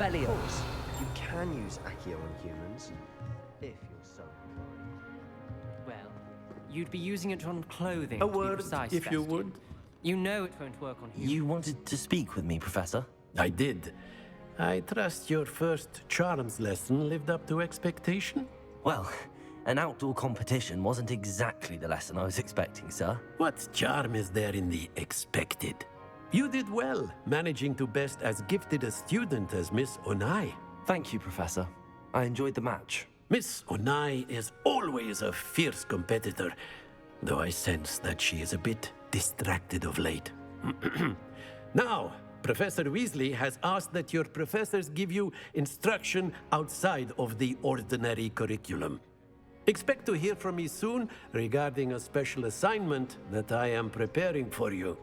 Revelio. Of course, you can use Accio on humans, if you're so inclined. Well, you'd be using it on clothing, A to be word, precise, if you Festin. would. You know it won't work on humans. You wanted to speak with me, Professor? I did. I trust your first charms lesson lived up to expectation? Well, an outdoor competition wasn't exactly the lesson I was expecting, sir. What charm is there in the expected? You did well, managing to best as gifted a student as Miss Onai. Thank you, Professor. I enjoyed the match. Miss Onai is always a fierce competitor, though I sense that she is a bit distracted of late. Now, Professor Weasley has asked that your professors give you instruction outside of the ordinary curriculum. Expect to hear from me soon regarding a special assignment that I am preparing for you.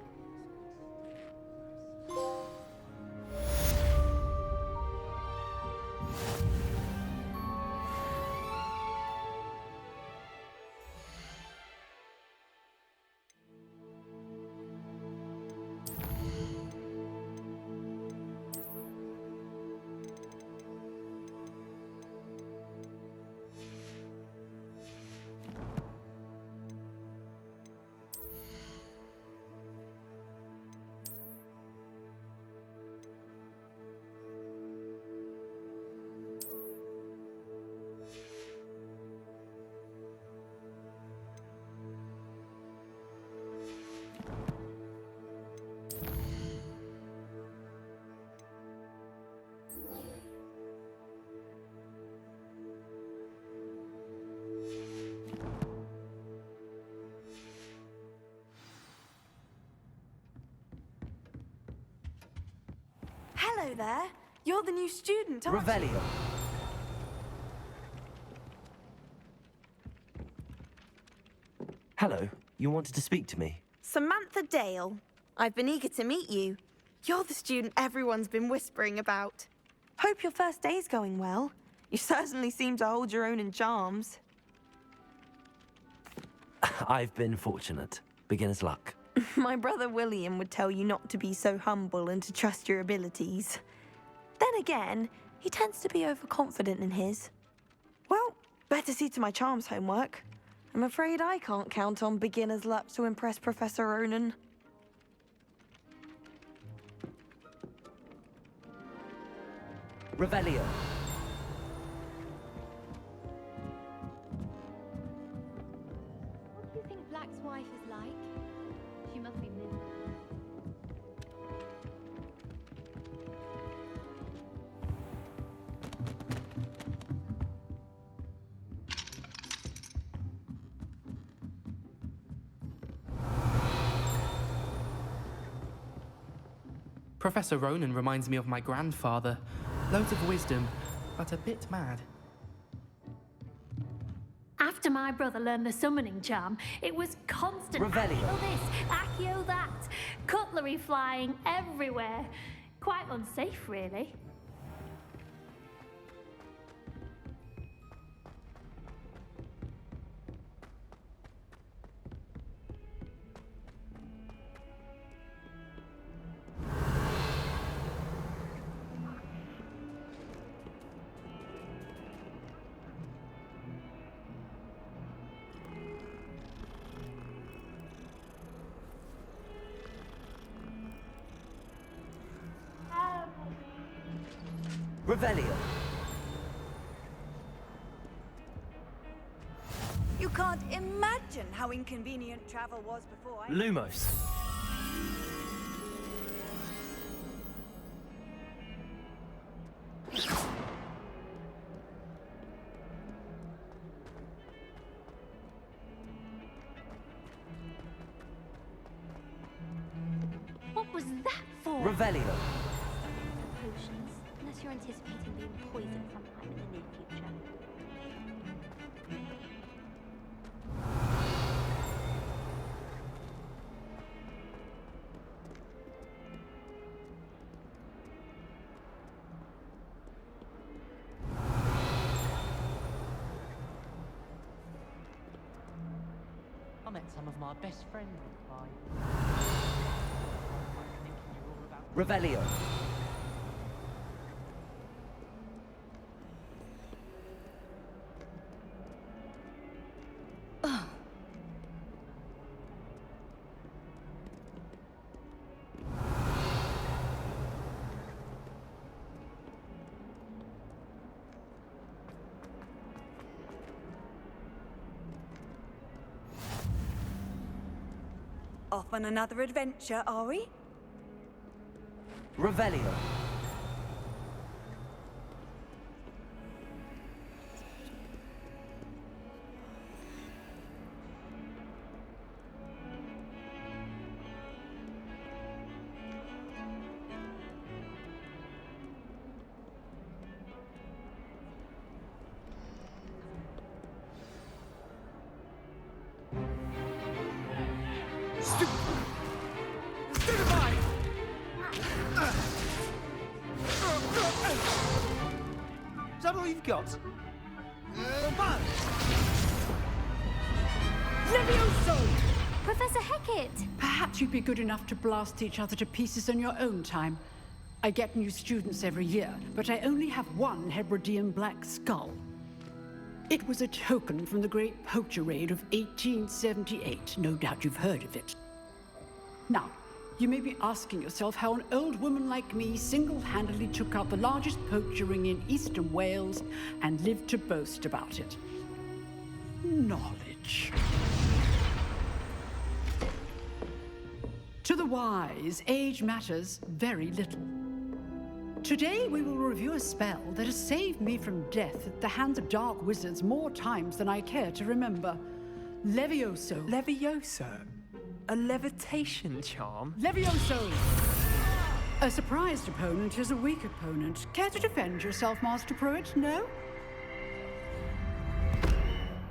Hello there. You're the new student, aren't you? Revelio. Hello, you wanted to speak to me? Samantha Dale. I've been eager to meet you. You're the student everyone's been whispering about. Hope your first day's going well. You certainly seem to hold your own in charms. I've been fortunate. Beginner's luck. My brother William would tell you not to be so humble and to trust your abilities. Then again, he tends to be overconfident in his. Well, better see to my charms homework. I'm afraid I can't count on beginner's luck to impress Professor Ronan. Revelio. What do you think Black's wife is like? She must be miserable. Professor Ronan reminds me of my grandfather. Loads of wisdom, but a bit mad. After my brother learned the summoning charm, it was constant Revelio. Accio this, Accio that, cutlery flying everywhere. Quite unsafe, really. Revelio. You can't imagine how inconvenient travel was before I... Lumos. What was that for? Revelio. Potions, unless you're anticipating being poisoned sometime in the near future. I met some of my best friends by Revelio. Off on another adventure, are we? Revelio. Is that all you've got? Professor Hecat! Perhaps you'd be good enough to blast each other to pieces on your own time. I get new students every year, but I only have one Hebridean black skull. It was a token from the Great Poacher Raid of 1878. No doubt you've heard of it. Now, you may be asking yourself how an old woman like me single-handedly took out the largest poacher ring in eastern Wales and lived to boast about it. Knowledge. To the wise, age matters very little. Today we will review a spell that has saved me from death at the hands of dark wizards more times than I care to remember. Levioso. Levioso? A levitation charm? Levioso! A surprised opponent is a weak opponent. Care to defend yourself, Master Pruitt? No?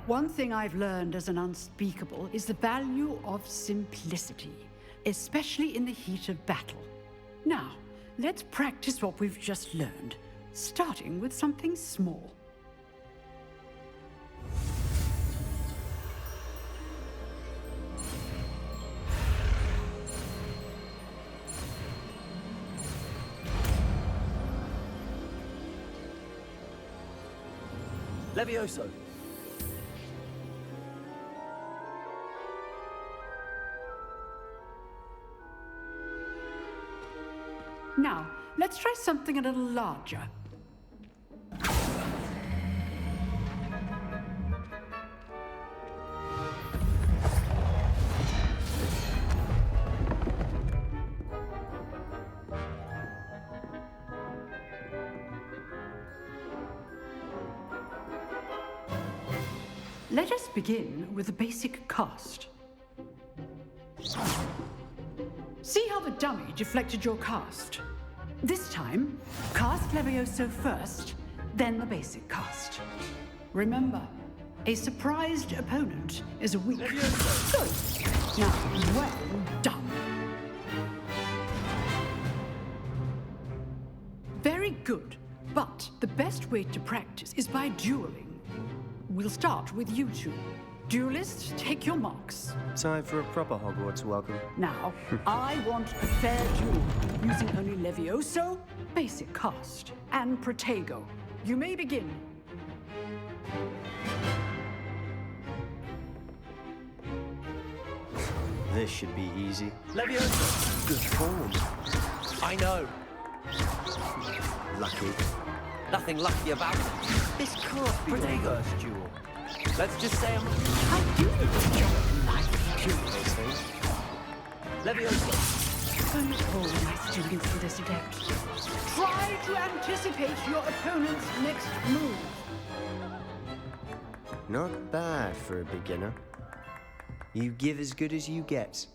One thing I've learned as an unspeakable is the value of simplicity, especially in the heat of battle. Now, let's practice what we've just learned, starting with something small. Levioso. Now, let's try something a little larger. Let us begin with the basic cast. See how the dummy deflected your cast? This time, cast Levioso first, then the basic cast. Remember, a surprised opponent is a weak... Good. Now, well done. Very good, but the best way to practice is by dueling. We'll start with you two. Duelists, take your marks. Time for a proper Hogwarts welcome. Now, I want a fair duel, using only Levioso, basic cast, and Protego. You may begin. This should be easy. Levioso. Good form. I know. Lucky. Nothing lucky about it. This can't be Protego. your first duel. Let's just say I'm... I do enjoy life duels. Those things. Levioso. Don't all my students for this adept. Try to anticipate your opponent's next move. Not bad for a beginner. You give as good as you get.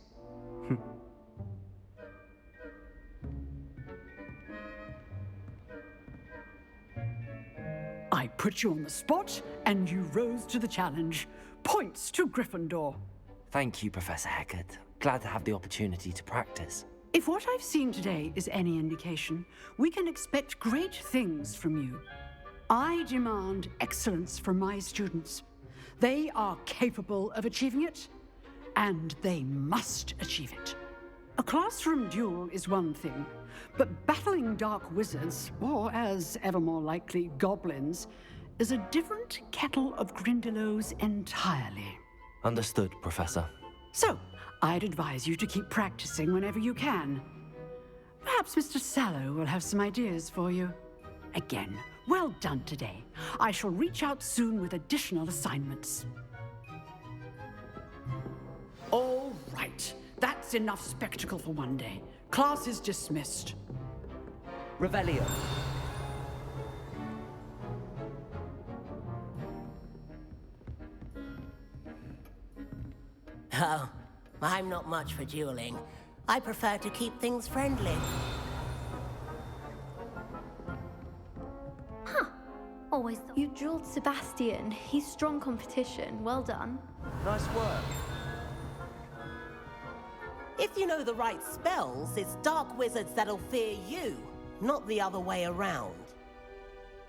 I put you on the spot, and you rose to the challenge. Points to Gryffindor. Thank you, Professor Hecat. Glad to have the opportunity to practice. If what I've seen today is any indication, we can expect great things from you. I demand excellence from my students. They are capable of achieving it, and they must achieve it. A classroom duel is one thing, but battling dark wizards, or as ever more likely, goblins, is a different kettle of Grindylows entirely. Understood, Professor. So, I'd advise you to keep practicing whenever you can. Perhaps Mr. Sallow will have some ideas for you. Again, well done today. I shall reach out soon with additional assignments. All right. That That's enough spectacle for one day. Class is dismissed. Revelio. Oh, I'm not much for dueling. I prefer to keep things friendly. Always thought You drilled Sebastian. He's strong competition. Well done. Nice work. If you know the right spells, it's dark wizards that'll fear you, not the other way around.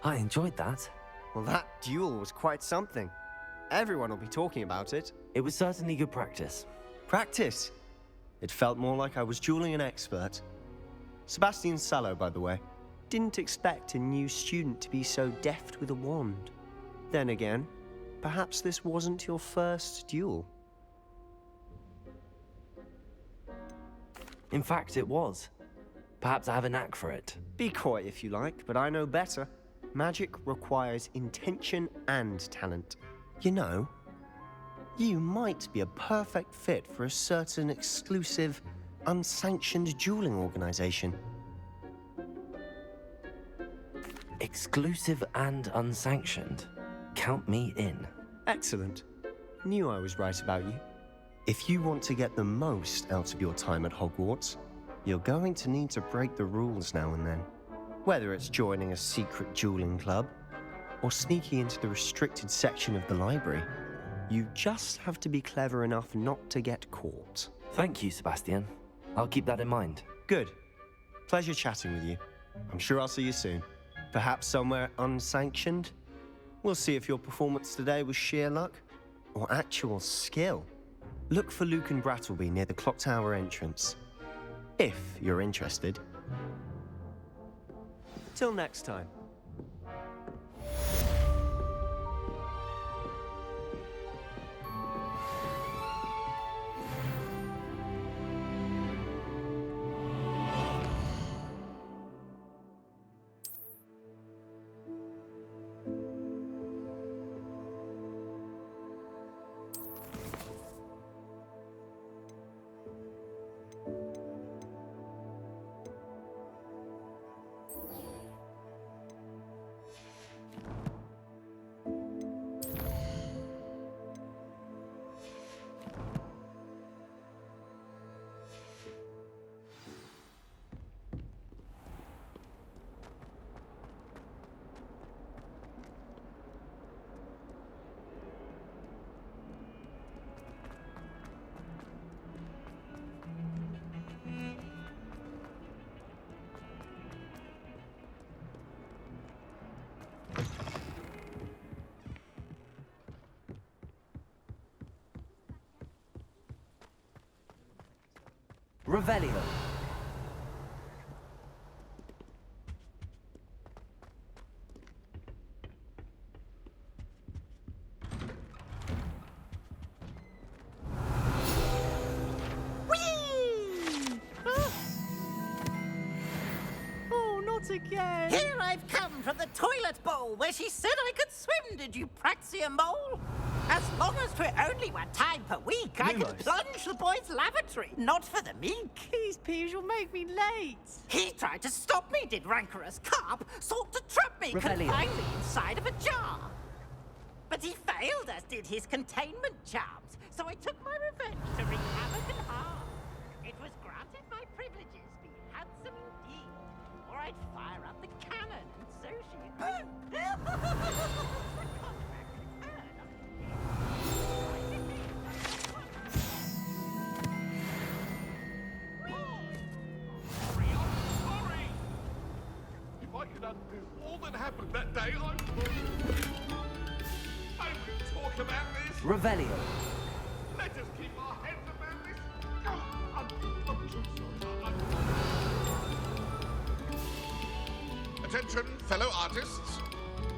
I enjoyed that. Well, that duel was quite something. Everyone will be talking about it. It was certainly good practice. Practice? It felt more like I was dueling an expert. Sebastian Sallow, by the way. Didn't expect a new student to be so deft with a wand. Then again, perhaps this wasn't your first duel. In fact, it was. Perhaps I have a knack for it. Be coy if you like, but I know better. Magic requires intention and talent. You know, you might be a perfect fit for a certain exclusive, unsanctioned dueling organization. Exclusive and unsanctioned. Count me in. Excellent. Knew I was right about you. If you want to get the most out of your time at Hogwarts, you're going to need to break the rules now and then. Whether it's joining a secret dueling club, or sneaking into the restricted section of the library, you just have to be clever enough not to get caught. Thank you, Sebastian. I'll keep that in mind. Good. Pleasure chatting with you. I'm sure I'll see you soon. Perhaps somewhere unsanctioned? We'll see if your performance today was sheer luck or actual skill. Look for Luke and Brattleby near the clock tower entrance, if you're interested. Till next time. Revelio. Oh, not again! Here I've come from the toilet bowl where she said I could swim, did you praxia mole? As long as 'twere only one time per week, I could plunge the boys' lavatory, not for the meek. Please, Peeves, you'll make me late. He tried to stop me, did rancorous carp, sought to trap me, Revelio. confine me inside of a jar. But he failed, as did his containment charms, so I took my revenge to wreak havoc and harm. It was granted my privileges be handsome indeed, or I'd fire up the cannon, and so she... If I could undo all that happened that day, I will talk about this. Revelio. Let us keep our heads about this. I'm too sorry. Attention, fellow artists.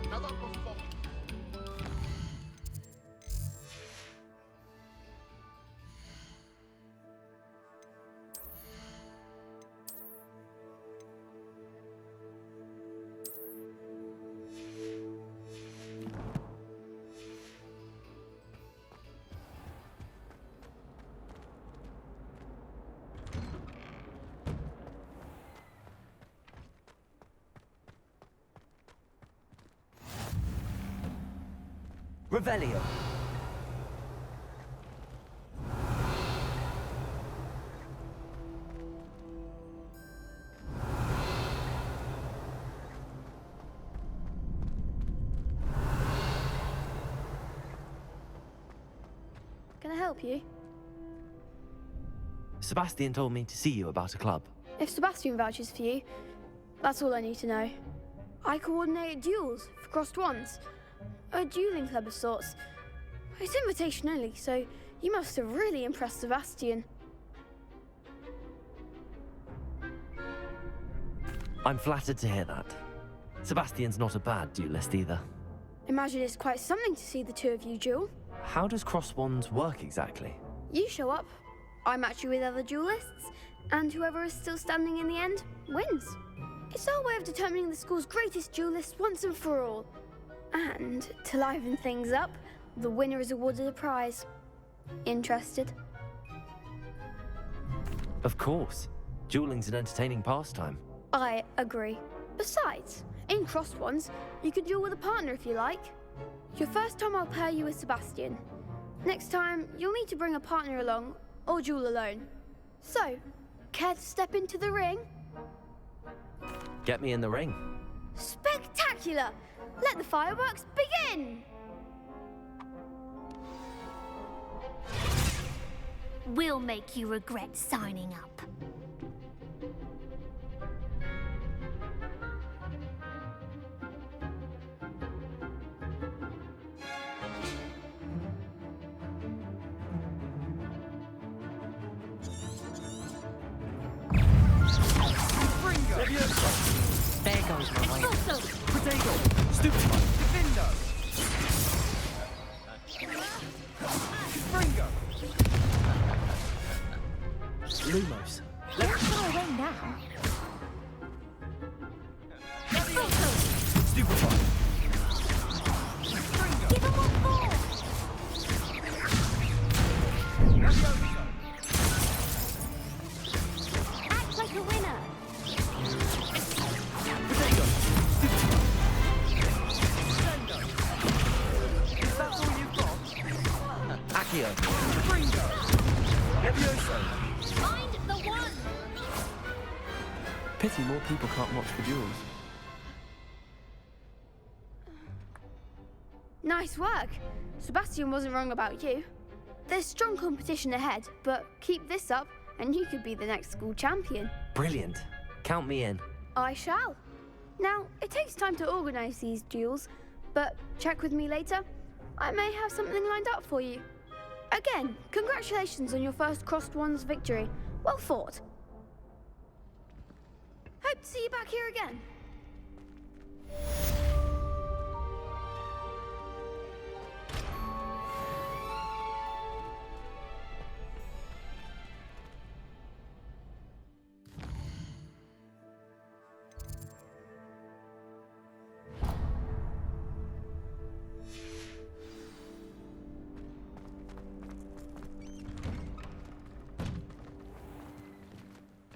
Another performance. Revelio. Can I help you? Sebastian told me to see you about a club. If Sebastian vouches for you, that's all I need to know. I coordinate duels for crossed wands. A dueling club of sorts. It's invitation only, so you must have really impressed Sebastian. I'm flattered to hear that. Sebastian's not a bad duelist either. Imagine it's quite something to see the two of you duel. How does cross wands work exactly? You show up, I match you with other duelists, and whoever is still standing in the end wins. It's our way of determining the school's greatest duelist once and for all. And to liven things up, the winner is awarded a prize. Interested? Of course. Dueling's an entertaining pastime. I agree. Besides, in crossed ones, you can duel with a partner if you like. Your first time I'll pair you with Sebastian. Next time, you'll need to bring a partner along, or duel alone. So, care to step into the ring? Get me in the ring. Spectacular! Let the fireworks begin! We'll make you regret signing up. There goes my way. Potato. Stupefy. Defendo. Springo. Lumos. Let's go away now. Stupefy. Give him what for! Act like a winner. Potato. Is that all you've got? Accio. Springo. Levioso. Find the one. Pity more people can't watch the duels. Nice work. Sebastian wasn't wrong about you. There's strong competition ahead, but keep this up and you could be the next school champion. Brilliant. Count me in. I shall. Now, it takes time to organise these duels, but check with me later. I may have something lined up for you. Again, congratulations on your first crossed wands victory. Well fought. Hope to see you back here again.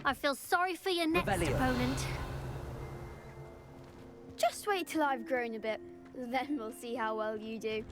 I feel sorry for your next Revelio. opponent. Just wait till I've grown a bit, then we'll see how well you do.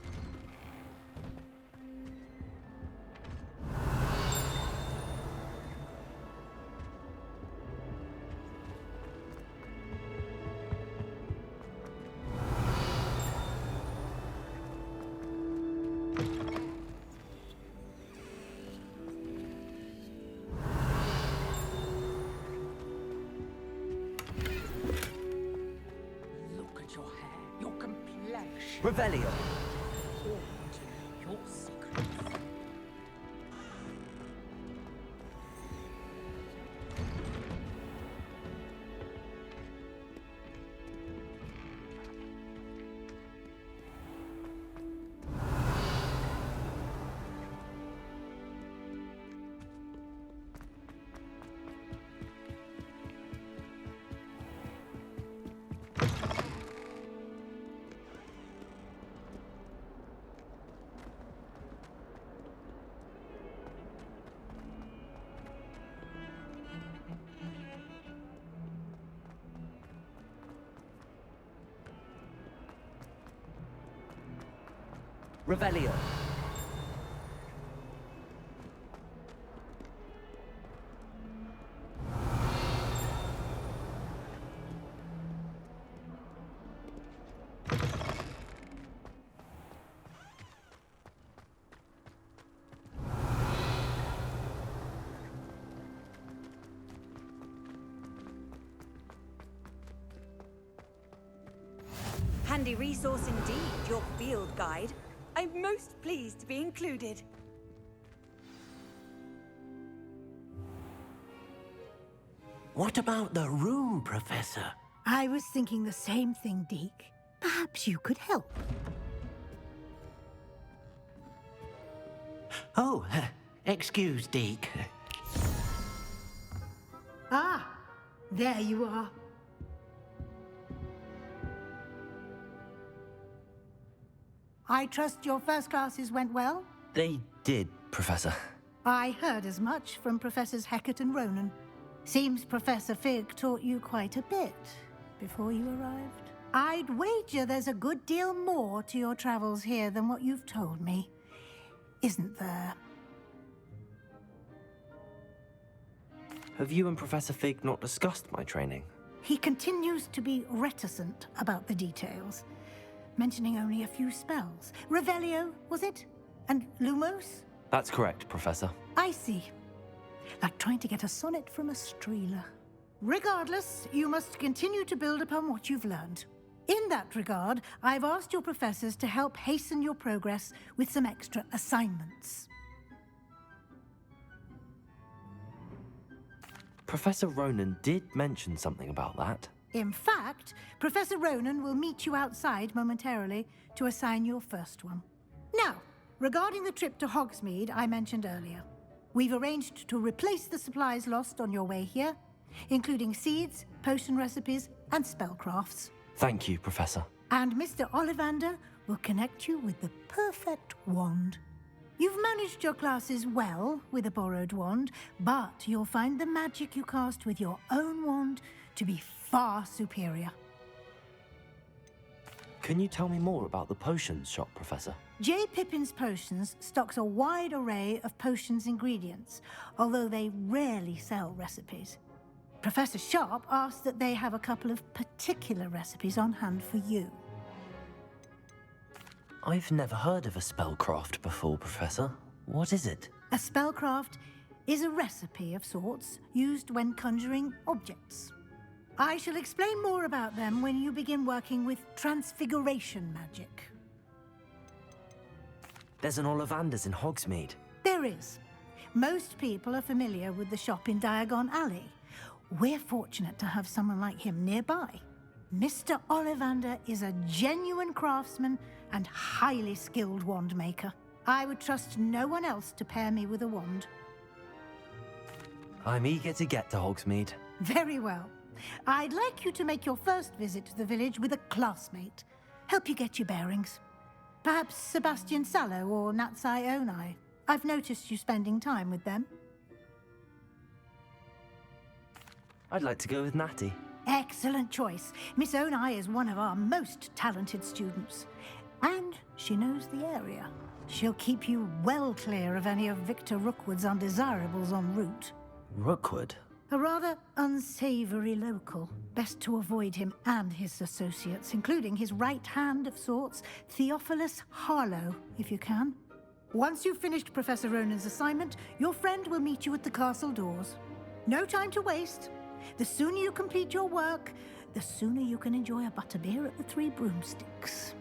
Look at your hair, your complexion. Revelio. Your secrets. Revelio. Handy resource indeed, your field guide. I'm most pleased to be included. What about the room, Professor? I was thinking the same thing, Deke. Perhaps you could help. Oh, excuse, Deke. Ah, there you are. I trust your first classes went well? They did, Professor. I heard as much from Professors Hecat and Ronan. Seems Professor Fig taught you quite a bit before you arrived. I'd wager there's a good deal more to your travels here than what you've told me. Isn't there? Have you and Professor Fig not discussed my training? He continues to be reticent about the details, mentioning only a few spells. Revelio, was it? And Lumos? That's correct, Professor. I see. Like trying to get a sonnet from a streeler. Regardless, you must continue to build upon what you've learned. In that regard, I've asked your professors to help hasten your progress with some extra assignments. Professor Ronan did mention something about that. In fact, Professor Ronan will meet you outside momentarily to assign your first one. Now, regarding the trip to Hogsmeade I mentioned earlier, we've arranged to replace the supplies lost on your way here, including seeds, potion recipes, and spellcrafts. Thank you, Professor. And Mr. Ollivander will connect you with the perfect wand. You've managed your classes well with a borrowed wand, but you'll find the magic you cast with your own wand to be far superior. Can you tell me more about the potions shop, Professor? J. Pippin's Potions stocks a wide array of potions ingredients, although they rarely sell recipes. Professor Sharp asked that they have a couple of particular recipes on hand for you. I've never heard of a spellcraft before, Professor. What is it? A spellcraft is a recipe of sorts used when conjuring objects. I shall explain more about them when you begin working with transfiguration magic. There's an Ollivander's in Hogsmeade. There is. Most people are familiar with the shop in Diagon Alley. We're fortunate to have someone like him nearby. Mr. Ollivander is a genuine craftsman and highly skilled wand maker. I would trust no one else to pair me with a wand. I'm eager to get to Hogsmeade. Very well. I'd like you to make your first visit to the village with a classmate. Help you get your bearings. Perhaps Sebastian Sallow or Natsai Onai. I've noticed you spending time with them. I'd like to go with Natty. Excellent choice. Miss Onai is one of our most talented students. And she knows the area. She'll keep you well clear of any of Victor Rookwood's undesirables en route. Rookwood? A rather unsavory local. Best to avoid him and his associates, including his right hand of sorts, Theophilus Harlow, if you can. Once you've finished Professor Ronan's assignment, your friend will meet you at the castle doors. No time to waste. The sooner you complete your work, the sooner you can enjoy a butterbeer at the Three Broomsticks.